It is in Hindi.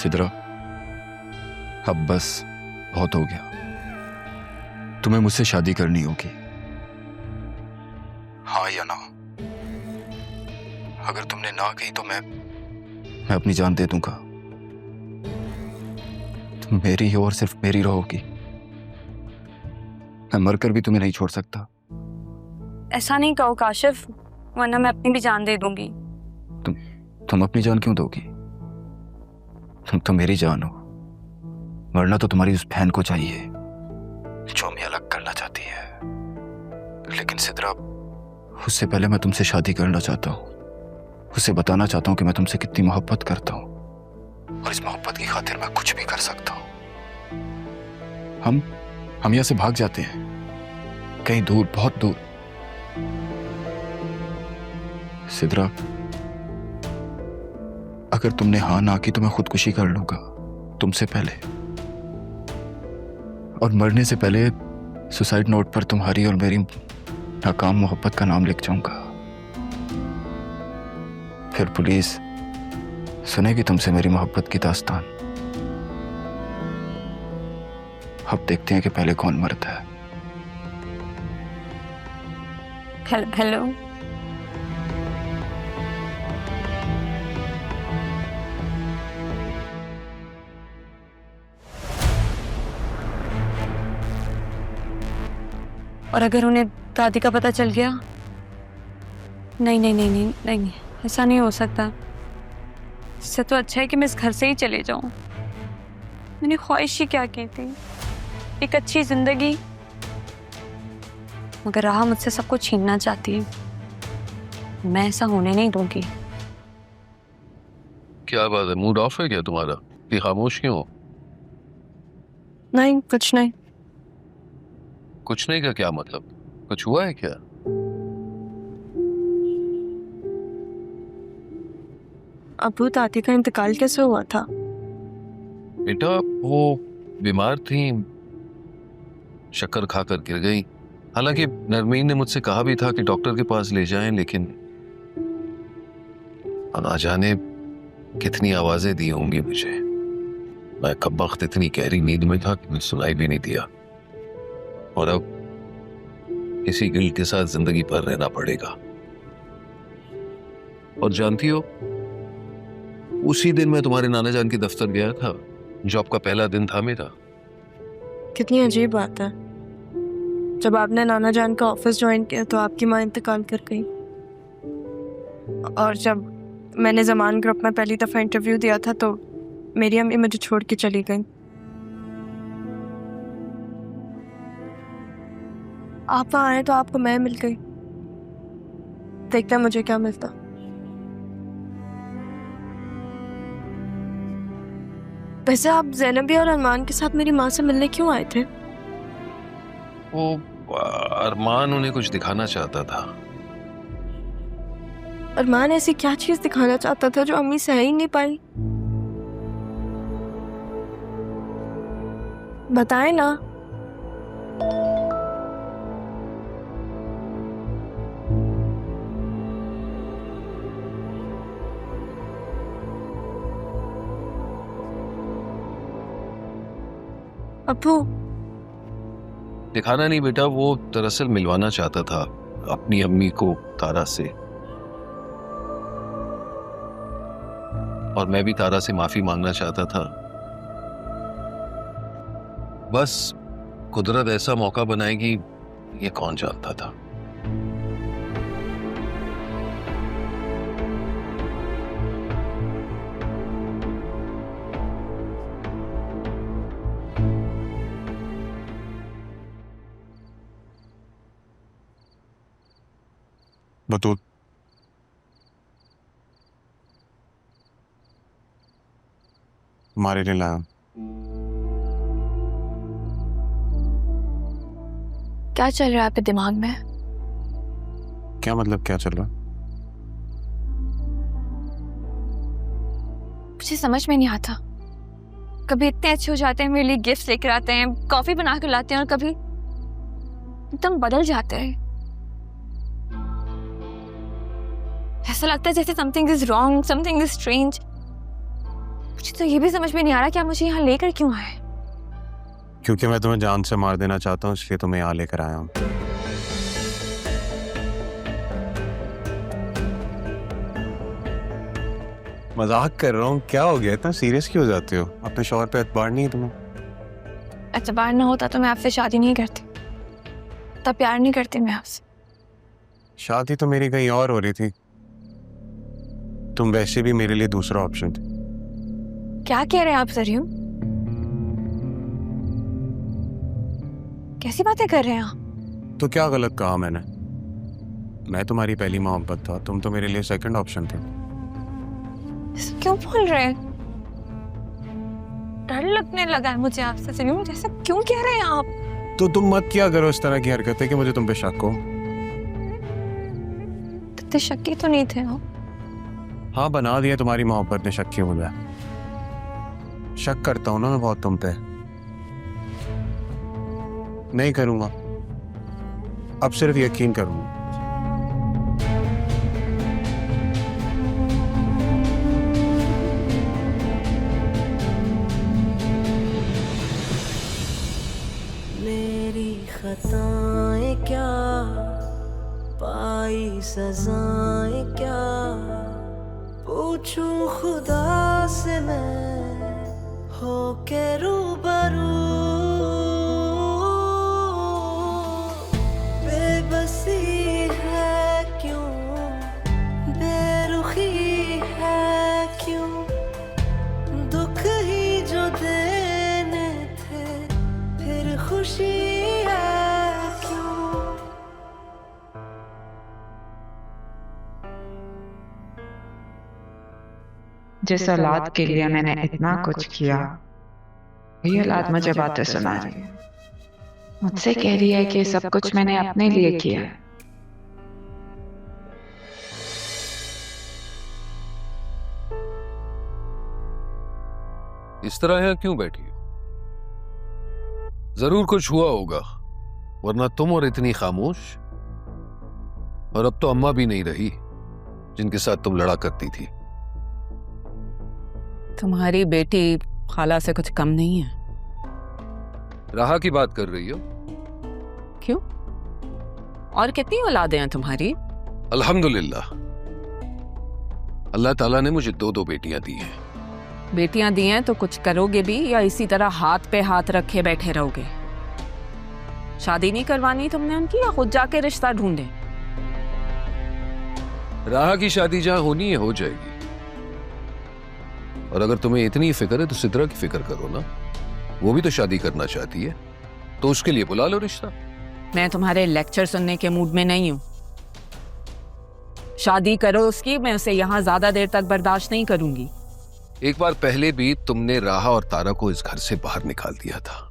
सिद्रा, अब बस बहुत हो गया। तुम्हें मुझसे शादी करनी होगी, हाँ या ना? अगर तुमने ना कही तो मैं अपनी जान दे दूंगा। तुम मेरी हो और सिर्फ मेरी रहोगी। मैं मरकर भी तुम्हें नहीं छोड़ सकता। ऐसा नहीं कहो काशिफ, वरना मैं अपनी भी जान दे दूंगी। तुम अपनी जान क्यों दोगी? तुम तो मेरी जान हो। मरना तो तुम्हारी उस बहन को चाहिए जो हमें अलग करना चाहती है। लेकिन सिद्रा, उससे पहले मैं तुमसे शादी करना चाहता हूँ। उसे बताना चाहता हूँ कि मैं तुमसे कितनी मोहब्बत करता हूँ, और इस मोहब्बत की खातिर मैं कुछ भी कर सकता हूँ। हम यहाँ से भाग जाते हैं, कहीं दूर, बहुत दूर। सिद्रा, अगर तुमने हाँ ना की तो मैं खुदकुशी कर लूंगा तुमसे पहले, और मरने से पहले सुसाइड नोट पर तुम्हारी और मेरी नाकाम मोहब्बत का नाम लिख जाऊंगा। फिर पुलिस सुनेगी तुमसे मेरी मोहब्बत की दास्तान। अब देखते हैं कि पहले कौन मरता है। हेलो। और अगर उन्हें दादी का पता चल गया? नहीं नहीं नहीं नहीं नहीं, नहीं। ऐसा नहीं हो सकता। इससे तो अच्छा है कि मैं इस घर से ही चले जाऊं। मैंने ख्वाहिश ही क्या की थी, एक अच्छी जिंदगी, मगर राह मुझसे सब कुछ छीनना चाहती है। मैं ऐसा होने नहीं दूंगी। क्या बात है, मूड ऑफ है क्या तुम्हारा? ये खामोश क्यों हो? नहीं, कुछ नहीं। कुछ नहीं का क्या मतलब? कुछ हुआ है क्या? अबू दादी का इंतकाल कैसे हुआ था? बेटा वो बीमार थी, शक्कर खाकर गिर गई। हालांकि नरमीन ने मुझसे कहा भी था कि डॉक्टर के पास ले जाएं, लेकिन ना जाने कितनी आवाजें दी होंगी मुझे। मैं कब वक्त इतनी गहरी नींद में था कि मैं सुनाई भी नहीं दिया, और अब इसी गिल्ट के साथ जिंदगी भर रहना पड़ेगा। और जानती हो, उसी दिन मैं तुम्हारे नाना जान के दफ्तर गया था। जॉब का पहला दिन था मेरा। कितनी अजीब बात है, जब आपने नाना जान का ऑफिस ज्वाइन किया तो आपकी माँ इंतकाल कर गई, और जब मैंने ज़मान ग्रुप में पहली दफ़ा इंटरव्यू दिया था तो मेरी अम्मी मुझे छोड़ के चली गई। आप वहाँ आए तो आपको मैं मिल गई, देखते मुझे क्या मिलता। वैसे आप ज़ैनबी और अरमान के साथ मेरी माँ से मिलने क्यों आए थे? वो अरमान उन्हें कुछ दिखाना चाहता था। अरमान ऐसी क्या चीज दिखाना चाहता था जो अम्मी सह ही नहीं पाई? बताए ना। अब्बू, दिखाना नहीं बेटा, वो दरअसल मिलवाना चाहता था अपनी अम्मी को तारा से, और मैं भी तारा से माफी मांगना चाहता था। बस कुदरत ऐसा मौका बनाएगी ये कौन जानता था। बतूल, तुम्हारे लिए लाया। क्या चल रहा है आपके दिमाग में? क्या मतलब क्या चल रहा? मुझे समझ में नहीं आता। कभी इतने अच्छे हो जाते हैं, मेरे लिए गिफ्ट लेकर आते हैं, कॉफी बना कर लाते हैं, और कभी एकदम बदल जाते हैं। ऐसा लगता है जैसे something is wrong, something is strange. मुझे तो ये भी समझ में नहीं आ रहा कि आप मुझे यहाँ लेकर क्यों आए। क्योंकि मैं तुम्हें जान से मार देना चाहता हूँ, इसलिए तुम्हें यहाँ लेकर आया हूँ। मजाक कर रहा हूँ, क्या हो गया, इतना सीरियस क्यों हो जाते हो? अपने शौहर पे एतबार नहीं है तुम्हें? एतबार ना होता तो मैं आपसे शादी नहीं करती, तब प्यार नहीं करती मैं आपसे। शादी तो मेरी कहीं और हो रही थी, तुम वैसे भी मेरे लिए दूसरा ऑप्शन थे। क्या कह रहे हैं आप सरियम? कैसी बातें कर रहे हैं आप? तो क्या गलत कहा मैंने? मैं तुम्हारी पहली मोहब्बत था, तुम तो मेरे लिए सेकंड ऑप्शन थे। क्यों बोल रहे हैं? डर लगने लगा है मुझे आपसे सरियम, जैसा क्यों कह रहे हैं आप? तो तुम मत किया करो इस तरह की हरकतें कि मुझे तुम पे शक हो। इतने शक्की तो नहीं थे आप। हाँ, बना दिया तुम्हारी मोहब्बत ने शक क्यों मुझे। शक करता हूं ना मैं बहुत तुम पे। नहीं करूंगा, अब सिर्फ यकीन करूंगा। मेरी खताएं क्या, पाई सजाएं क्या, पूछूं खुदा से मैं हो के रूबरू। बेबसी है क्यों, बेरुखी है क्यों, दुख ही जो देने थे फिर खुशी है क्यों। जिस औलाद के लिए मैंने इतना कुछ किया, वही औलाद मुझे बातें सुना रही है। मुझसे कह रही है कि सब कुछ मैंने अपने लिए किया है। इस तरह यहाँ क्यों बैठी हो? जरूर कुछ हुआ होगा, वरना तुम और इतनी खामोश। और अब तो अम्मा भी नहीं रही जिनके साथ तुम लड़ा करती थी। तुम्हारी बेटी खाला से कुछ कम नहीं है। राहा की बात कर रही हो? क्यों? और कितनी औलादें हैं तुम्हारी? अल्हम्दुलिल्लाह, अल्लाह ताला ने मुझे 2 बेटियां दी हैं। बेटियां दी हैं तो कुछ करोगे भी या इसी तरह हाथ पे हाथ रखे बैठे रहोगे? शादी नहीं करवानी तुमने उनकी, या खुद जाके रिश्ता ढूंढे? राहा की शादी जहां होनी है हो जाएगी। और अगर तुम्हें इतनी फिक्र है तो सिद्रा की फिक्र करो ना, वो भी तो शादी करना चाहती है, तो उसके लिए बुला लो रिश्ता। मैं तुम्हारे लेक्चर सुनने के मूड में नहीं हूं। शादी करो उसकी, मैं उसे यहां ज्यादा देर तक बर्दाश्त नहीं करूंगी। एक बार पहले भी तुमने राहा और तारा को इस घर से बाहर निकाल दिया था।